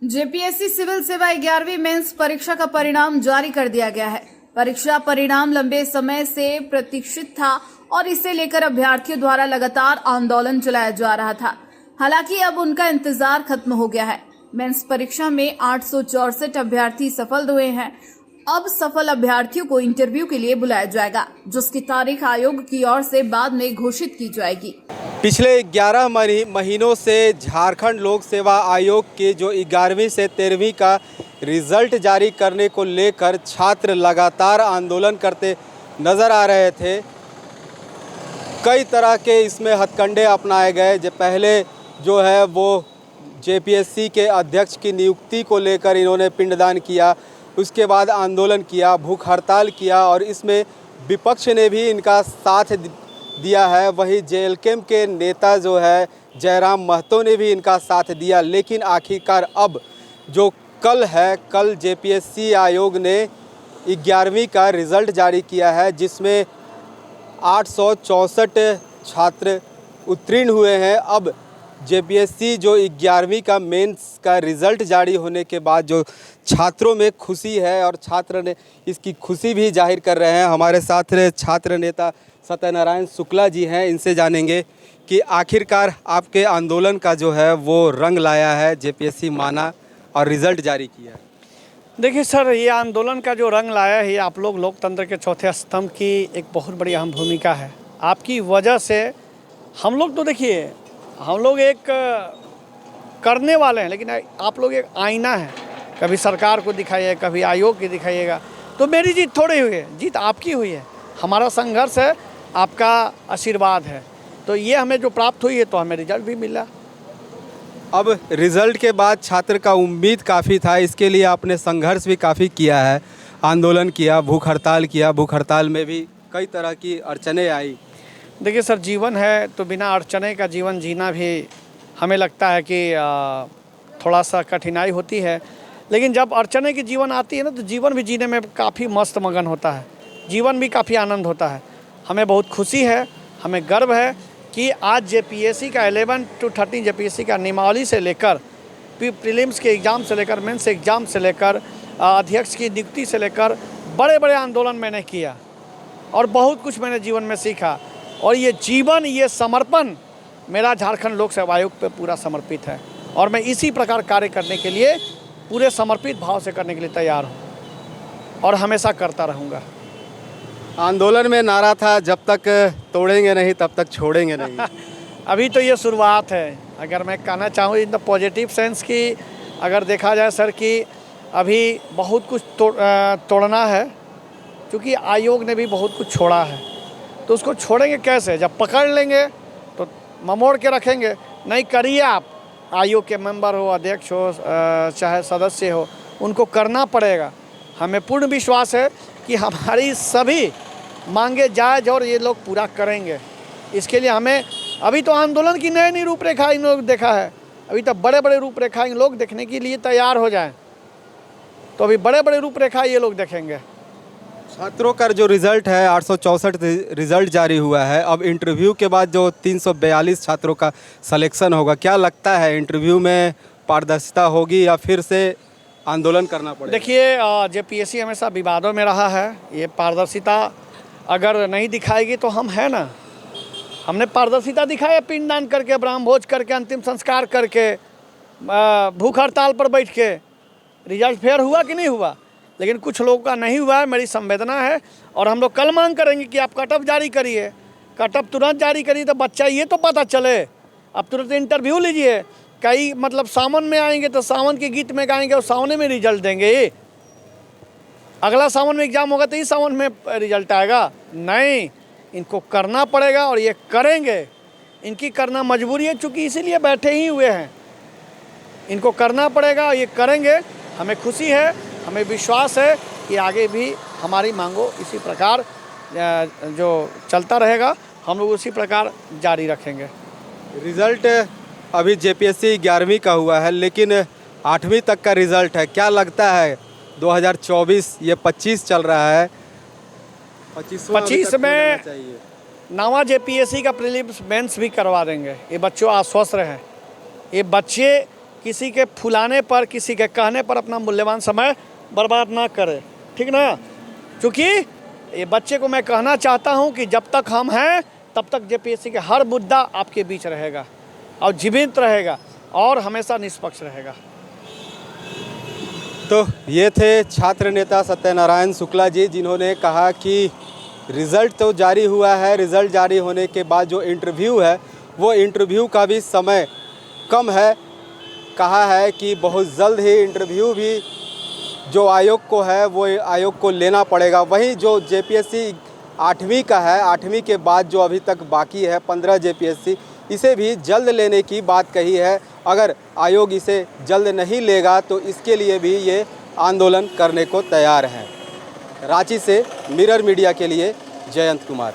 JPSC civil सेवा 11वीं mains परीक्षा का परिणाम जारी कर दिया गया है। परीक्षा परिणाम लंबे समय से प्रतीक्षित था और इसे लेकर अभ्यर्थियों द्वारा लगातार आंदोलन चलाया जा रहा था। हालांकि अब उनका इंतजार खत्म हो गया है। मेंस परीक्षा में 864 अभ्यर्थी सफल हुए हैं। अब सफल अभ्यर्थियों को इंटरव्यू के लिए बुलाया जाएगा, जिसकी तारीख आयोग की ओर से बाद में घोषित की जाएगी। पिछले 11 महीनों से झारखंड लोक सेवा आयोग के जो 11वीं से 13वीं का रिजल्ट जारी करने को लेकर छात्र लगातार आंदोलन करते नज़र आ रहे थे। कई तरह के इसमें हथकंडे अपनाए गए। जो पहले जो है वो जेपीएससी के अध्यक्ष की नियुक्ति को लेकर इन्होंने पिंडदान किया, उसके बाद आंदोलन किया, भूख हड़ताल किया और इसमें विपक्ष ने भी इनका साथ दिया है। वही जेएलकेएम के नेता जो है जयराम महतो ने भी इनका साथ दिया। लेकिन आखिरकार अब जो कल जेपीएससी आयोग ने 11वीं का रिज़ल्ट जारी किया है, जिसमें 864 छात्र उत्तीर्ण हुए हैं। अब जेपीएससी जो 11वीं का मेंस का रिज़ल्ट जारी होने के बाद जो छात्रों में खुशी है और छात्र ने इसकी खुशी भी जाहिर कर रहे हैं। हमारे साथ छात्र नेता सत्यनारायण शुक्ला जी हैं, इनसे जानेंगे कि आखिरकार आपके आंदोलन का जो है वो रंग लाया है, जेपीएससी माना और रिज़ल्ट जारी किया। देखिए सर, ये आंदोलन का जो रंग लाया है, आप लोग लोकतंत्र के चौथे स्तंभ की एक बहुत बड़ी अहम भूमिका है। आपकी वजह से हम लोग तो देखिए, हम लोग एक करने वाले हैं, लेकिन आप लोग एक आईना है। कभी सरकार को दिखाइए, कभी आयोग की दिखाइएगा। तो मेरी जीत थोड़ी हुई है, जीत आपकी हुई है। हमारा संघर्ष है, आपका आशीर्वाद है। तो ये हमें जो प्राप्त हुई है, तो हमें रिजल्ट भी मिला। अब रिज़ल्ट के बाद छात्र का उम्मीद काफ़ी था, इसके लिए आपने संघर्ष भी काफ़ी किया है, आंदोलन किया, भूख हड़ताल किया। भूख हड़ताल में भी कई तरह की अड़चनें आई। देखिए सर, जीवन है तो बिना अड़चने का जीवन जीना भी हमें लगता है कि थोड़ा सा कठिनाई होती है। लेकिन जब अड़चने की जीवन आती है ना, तो जीवन भी जीने में काफ़ी मस्त मगन होता है, जीवन भी काफ़ी आनंद होता है। हमें बहुत खुशी है, हमें गर्व है कि आज जेपीएससी का 11 to 13 जेपीएससी का नियमावली से लेकर प्रीलिम्स के एग्ज़ाम से लेकर मेंस एग्ज़ाम से लेकर अध्यक्ष की नियुक्ति से लेकर बड़े बड़े आंदोलन मैंने किया और बहुत कुछ मैंने जीवन में सीखा। और ये जीवन, ये समर्पण मेरा झारखंड लोक सेवा आयोग पे पूरा समर्पित है और मैं इसी प्रकार कार्य करने के लिए पूरे समर्पित भाव से करने के लिए तैयार हूँ और हमेशा करता रहूँगा। आंदोलन में नारा था, जब तक तोड़ेंगे नहीं तब तक छोड़ेंगे नहीं। अभी तो ये शुरुआत है। अगर मैं कहना चाहूँ इन द पॉजिटिव सेंस की, अगर देखा जाए सर कि अभी बहुत कुछ तोड़ना है, क्योंकि आयोग ने भी बहुत कुछ छोड़ा है। तो उसको छोड़ेंगे कैसे? जब पकड़ लेंगे तो ममोड़ के रखेंगे। नहीं, करिए आप, आयोग के मेंबर हो, अध्यक्ष हो, चाहे सदस्य हो, उनको करना पड़ेगा। हमें पूर्ण विश्वास है कि हमारी सभी मांगे जायज़ और ये लोग पूरा करेंगे। इसके लिए हमें अभी तो आंदोलन की नई नई रूपरेखा इन लोग देखा है, अभी तो बड़े बड़े रूपरेखा इन लोग देखने के लिए तैयार हो जाएं। तो अभी बड़े बड़े रूपरेखा ये लोग देखेंगे। छात्रों का जो रिज़ल्ट है 864 रिज़ल्ट जारी हुआ है। अब इंटरव्यू के बाद जो 342 छात्रों का सिलेक्शन होगा, क्या लगता है इंटरव्यू में पारदर्शिता होगी या फिर से आंदोलन करना पड़ेगा? देखिए, जेपीएससी हमेशा विवादों में रहा है। ये पारदर्शिता अगर नहीं दिखाएगी तो हम है ना, हमने पारदर्शिता दिखाया, पिंडदान करके, ब्रह्मभोज करके, अंतिम संस्कार करके, भूख हड़ताल पर बैठ के। रिजल्ट फेयर हुआ कि नहीं हुआ? लेकिन कुछ लोगों का नहीं हुआ है, मेरी संवेदना है। और हम लोग कल मांग करेंगे कि आप कटअप जारी करिए, कटअप तुरंत जारी करिए, तो बच्चा ये तो पता चले। अब तुरंत इंटरव्यू लीजिए। कई मतलब सावन में आएंगे तो सावन के गीत में गाएंगे और सावन में रिजल्ट देंगे। अगला सावन में एग्ज़ाम होगा तो इस सावन में रिजल्ट आएगा? नहीं, इनको करना पड़ेगा और ये करेंगे। इनकी करना मजबूरी है, चूँकि इसीलिए बैठे ही हुए हैं। इनको करना पड़ेगा और ये करेंगे। हमें खुशी है, हमें विश्वास है कि आगे भी हमारी मांगों इसी प्रकार जो चलता रहेगा, हम लोग उसी प्रकार जारी रखेंगे। रिज़ल्ट अभी जेपीएससी 11वीं का हुआ है, लेकिन 8वीं तक का रिज़ल्ट है। क्या लगता है 2024, ये 25 चल रहा है, 25 में नवा जेपीएससी का प्रीलिम्स मेंस भी करवा देंगे। ये बच्चों आश्वस्त रहें। ये बच्चे किसी के फुलाने पर, किसी के कहने पर अपना मूल्यवान समय बर्बाद ना करे, ठीक ना। क्योंकि ये बच्चे को मैं कहना चाहता हूँ कि जब तक हम हैं तब तक जेपीएससी के हर मुद्दा आपके बीच रहेगा और जीवित रहेगा और हमेशा निष्पक्ष रहेगा। तो ये थे छात्र नेता सत्यनारायण शुक्ला जी, जिन्होंने कहा कि रिज़ल्ट तो जारी हुआ है, रिज़ल्ट जारी होने के बाद जो इंटरव्यू है वो इंटरव्यू का भी समय कम है। कहा है कि बहुत जल्द ही इंटरव्यू भी जो आयोग को है वो आयोग को लेना पड़ेगा। वहीं जो जेपीएससी 8वीं का है, 8वीं के बाद जो अभी तक बाकी है 15 जेपीएससी, इसे भी जल्द लेने की बात कही है। अगर आयोग इसे जल्द नहीं लेगा तो इसके लिए भी ये आंदोलन करने को तैयार हैं। रांची से मिरर मीडिया के लिए जयंत कुमार।